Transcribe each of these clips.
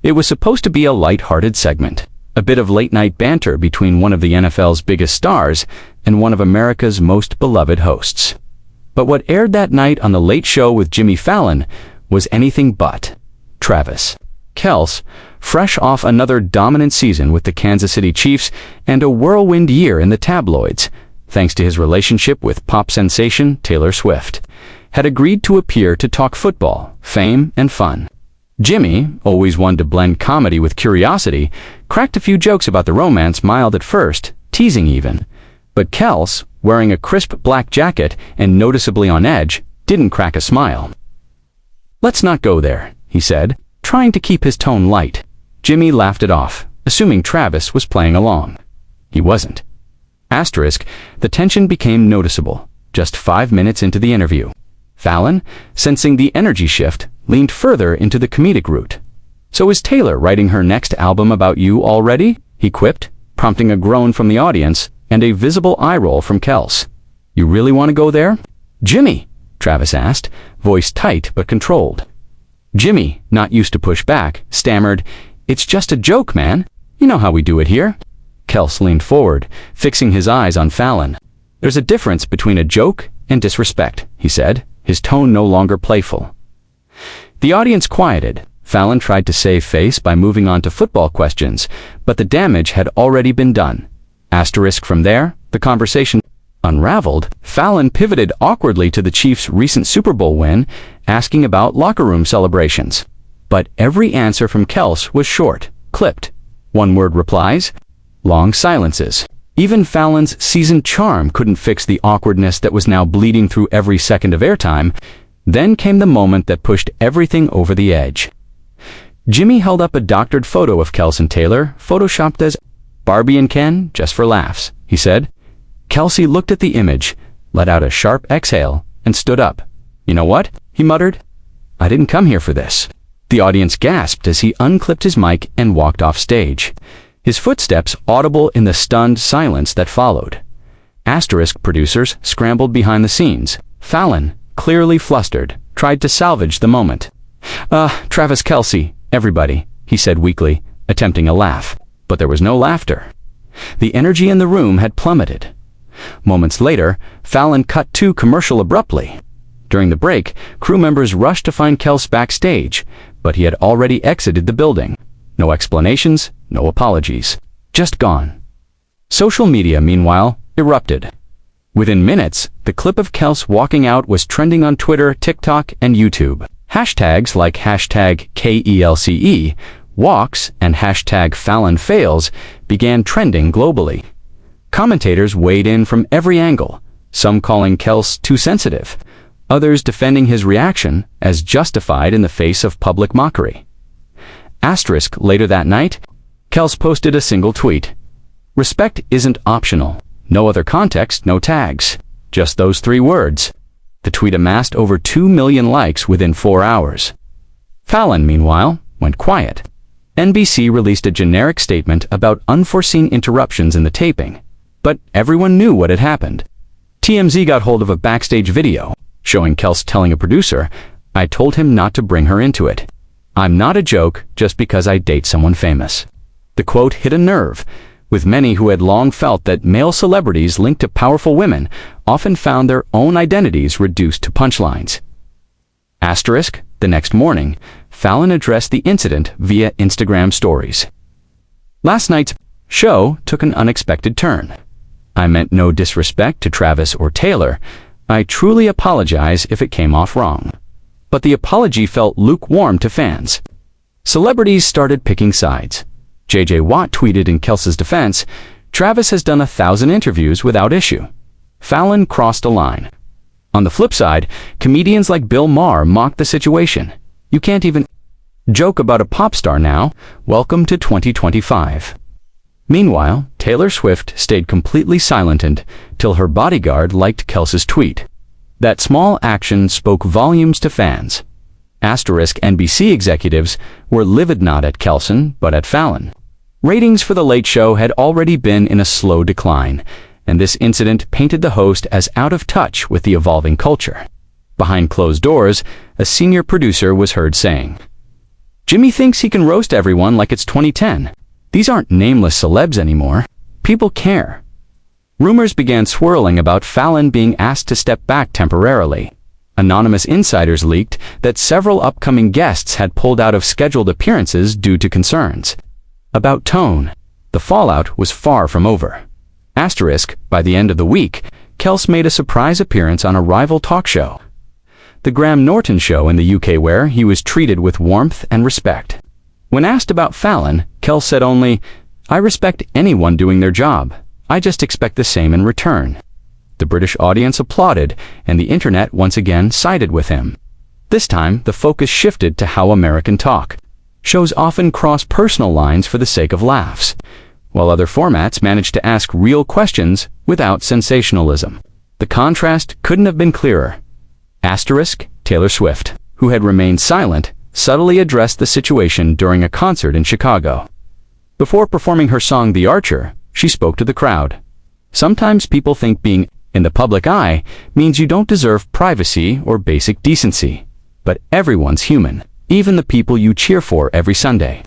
It was supposed to be a light-hearted segment, a bit of late-night banter between one of the NFL's biggest stars and one of America's most beloved hosts. But what aired that night on The Late Show with Jimmy Fallon was anything but. Travis Kelce, fresh off another dominant season with the Kansas City Chiefs and a whirlwind year in the tabloids, thanks to his relationship with pop sensation Taylor Swift, had agreed to appear to talk football, fame, and fun. Jimmy, always one to blend comedy with curiosity, cracked a few jokes about the romance, mild at first, teasing even. But Kelce, wearing a crisp black jacket and noticeably on edge, didn't crack a smile. "Let's not go there," he said, trying to keep his tone light. Jimmy laughed it off, assuming Travis was playing along. He wasn't. Asterisk, the tension became noticeable, just 5 minutes into the interview. Fallon, sensing the energy shift, leaned further into the comedic route. "So is Taylor writing her next album about you already?" he quipped, prompting a groan from the audience and a visible eye roll from Kelce. "You really want to go there?" "Jimmy," Travis asked, voice tight but controlled. Jimmy, not used to push back, stammered, "It's just a joke, man. You know how we do it here." Kelce leaned forward, fixing his eyes on Fallon. "There's a difference between a joke and disrespect," he said, his tone no longer playful. The audience quieted. Fallon tried to save face by moving on to football questions, but the damage had already been done. Asterisk from there, the conversation unraveled. Fallon pivoted awkwardly to the Chiefs' recent Super Bowl win, asking about locker room celebrations. But every answer from Kelce was short, clipped. One-word replies, long silences. Even Fallon's seasoned charm couldn't fix the awkwardness that was now bleeding through every second of airtime. Then came the moment that pushed everything over the edge. Jimmy held up a doctored photo of Kelce and Taylor, photoshopped as Barbie and Ken, just for laughs, he said. Kelce looked at the image, let out a sharp exhale, and stood up. "You know what?" he muttered. "I didn't come here for this." The audience gasped as he unclipped his mic and walked off stage, his footsteps audible in the stunned silence that followed. Asterisk producers scrambled behind the scenes. Fallon, clearly flustered, tried to salvage the moment. Travis Kelce, everybody," he said weakly, attempting a laugh. But there was no laughter. The energy in the room had plummeted. Moments later, Fallon cut to commercial abruptly. During the break, crew members rushed to find Kelce backstage, but he had already exited the building. No explanations, no apologies. Just gone. Social media, meanwhile, erupted. Within minutes, the clip of Kelce walking out was trending on Twitter, TikTok, and YouTube. Hashtags like hashtag KELCE, walks, and hashtag Fallon fails began trending globally. Commentators weighed in from every angle, some calling Kelce too sensitive, others defending his reaction as justified in the face of public mockery. Asterisk later that night, Kelce posted a single tweet. "Respect isn't optional. No other context, no tags. Just those 3 words." The tweet amassed over 2 million likes within 4 hours. Fallon, meanwhile, went quiet. NBC released a generic statement about unforeseen interruptions in the taping, but everyone knew what had happened. TMZ got hold of a backstage video showing Kelce telling a producer, "I told him not to bring her into it. I'm not a joke just because I date someone famous." The quote hit a nerve, with many who had long felt that male celebrities linked to powerful women often found their own identities reduced to punchlines. Asterisk, the next morning, Fallon addressed the incident via Instagram stories. "Last night's show took an unexpected turn. I meant no disrespect to Travis or Taylor. I truly apologize if it came off wrong." But the apology felt lukewarm to fans. Celebrities started picking sides. JJ Watt tweeted in Kelce's defense, "Travis has done 1,000 interviews without issue." Fallon crossed a line. On the flip side, comedians like Bill Maher mocked the situation. "You can't even joke about a pop star now. Welcome to 2025. Meanwhile, Taylor Swift stayed completely silent until her bodyguard liked Kelce's tweet. That small action spoke volumes to fans. Asterisk NBC executives were livid not at Kelce, but at Fallon. Ratings for The Late Show had already been in a slow decline, and this incident painted the host as out of touch with the evolving culture. Behind closed doors, a senior producer was heard saying, Jimmy thinks he can roast everyone like it's 2010. These aren't nameless celebs anymore. People care. Rumors began swirling about Fallon being asked to step back temporarily. Anonymous insiders leaked that several upcoming guests had pulled out of scheduled appearances due to concerns about tone. The fallout was far from over. Asterisk, by the end of the week, Kelce made a surprise appearance on a rival talk show, The Graham Norton Show in the UK, where he was treated with warmth and respect. When asked about Fallon, Kelce said only, "I respect anyone doing their job. I just expect the same in return." The British audience applauded, and the internet once again sided with him. This time, the focus shifted to how American talk shows often cross personal lines for the sake of laughs, while other formats managed to ask real questions without sensationalism. The contrast couldn't have been clearer. Asterisk, Taylor Swift, who had remained silent, subtly addressed the situation during a concert in Chicago. Before performing her song The Archer, she spoke to the crowd. Sometimes people think being in the public eye means you don't deserve privacy or basic decency. But everyone's human, even the people you cheer for every Sunday.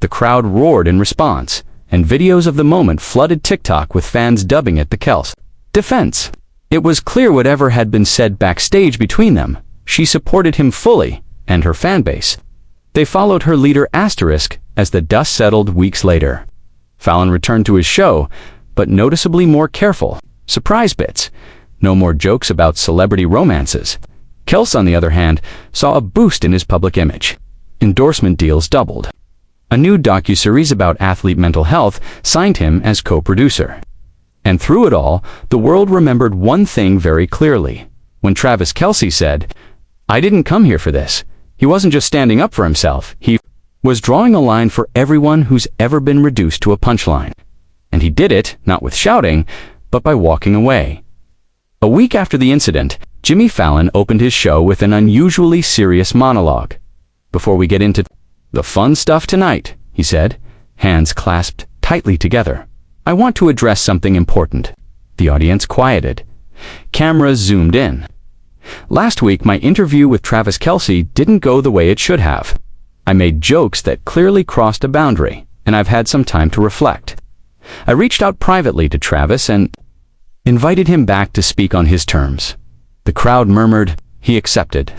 The crowd roared in response, and videos of the moment flooded TikTok with fans dubbing it the Kelce defense. It was clear whatever had been said backstage between them, she supported him fully, and her fanbase. They followed her leader asterisk as the dust settled weeks later. Fallon returned to his show, but noticeably more careful. Surprise bits. No more jokes about celebrity romances. Kelce, on the other hand, saw a boost in his public image. Endorsement deals doubled. A new docuseries about athlete mental health signed him as co-producer. And through it all, the world remembered one thing very clearly. When Travis Kelce said, "I didn't come here for this," he wasn't just standing up for himself, he was drawing a line for everyone who's ever been reduced to a punchline. And he did it, not with shouting, but by walking away. A week after the incident, Jimmy Fallon opened his show with an unusually serious monologue. "Before we get into the fun stuff tonight," he said, hands clasped tightly together, "I want to address something important." The audience quieted. Cameras zoomed in. "Last week, my interview with Travis Kelce didn't go the way it should have. I made jokes that clearly crossed a boundary, and I've had some time to reflect. I reached out privately to Travis and invited him back to speak on his terms." The crowd murmured, "He accepted."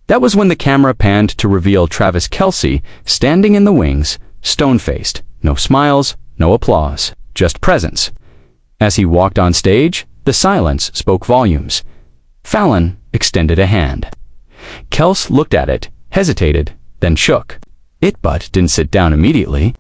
That was when the camera panned to reveal Travis Kelce standing in the wings, stone-faced, no smiles, no applause, just presence. As he walked on stage, the silence spoke volumes. Fallon extended a hand. Kelce looked at it, hesitated, then shook it but didn't sit down immediately.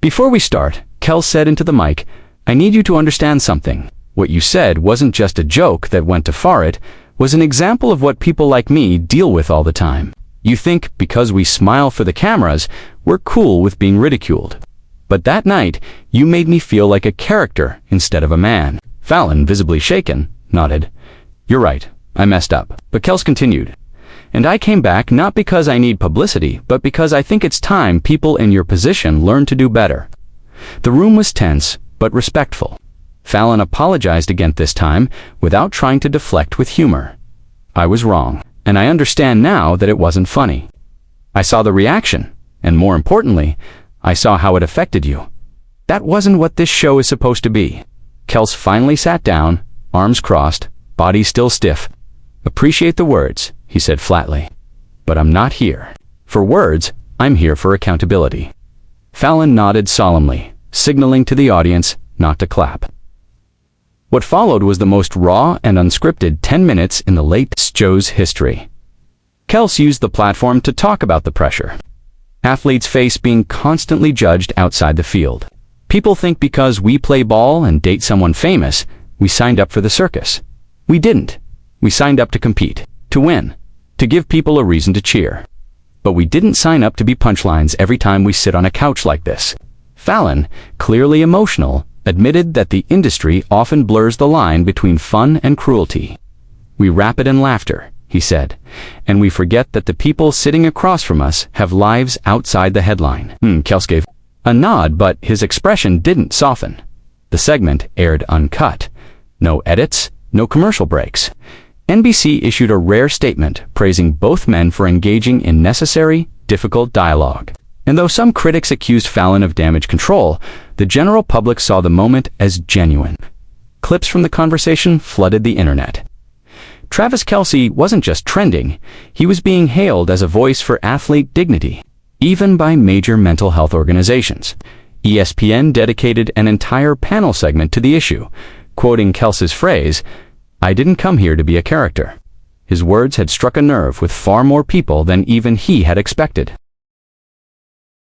"Before we start," Kelce said into the mic, "I need you to understand something. What you said wasn't just a joke that went to far, it was an example of what people like me deal with all the time. You think because we smile for the cameras, we're cool with being ridiculed. But that night, you made me feel like a character instead of a man." Fallon, visibly shaken, nodded. "You're right, I messed up." But Kelce continued, "And I came back not because I need publicity, but because I think it's time people in your position learn to do better." The room was tense, but respectful. Fallon apologized again this time, without trying to deflect with humor. "I was wrong, and I understand now that it wasn't funny. I saw the reaction, and more importantly, I saw how it affected you. That wasn't what this show is supposed to be." Kelce finally sat down, arms crossed, body still stiff. "Appreciate the words," he said flatly. "But I'm not here for words, I'm here for accountability." Fallon nodded solemnly, signaling to the audience not to clap. What followed was the most raw and unscripted 10 minutes in the late show's history. Kelce used the platform to talk about the pressure athletes face being constantly judged outside the field. People think because we play ball and date someone famous, we signed up for the circus. We didn't. We signed up to compete, to win, to give people a reason to cheer. But we didn't sign up to be punchlines every time we sit on a couch like this. Fallon, clearly emotional, admitted that the industry often blurs the line between fun and cruelty. "We wrap it in laughter," he said, "and we forget that the people sitting across from us have lives outside the headline." Kelce gave a nod, but his expression didn't soften. The segment aired uncut. No edits, no commercial breaks. NBC issued a rare statement praising both men for engaging in necessary, difficult dialogue. And though some critics accused Fallon of damage control, the general public saw the moment as genuine. Clips from the conversation flooded the internet. Travis Kelce wasn't just trending, he was being hailed as a voice for athlete dignity, even by major mental health organizations. ESPN dedicated an entire panel segment to the issue, quoting Kelce's phrase, "I didn't come here to be a character." His words had struck a nerve with far more people than even he had expected.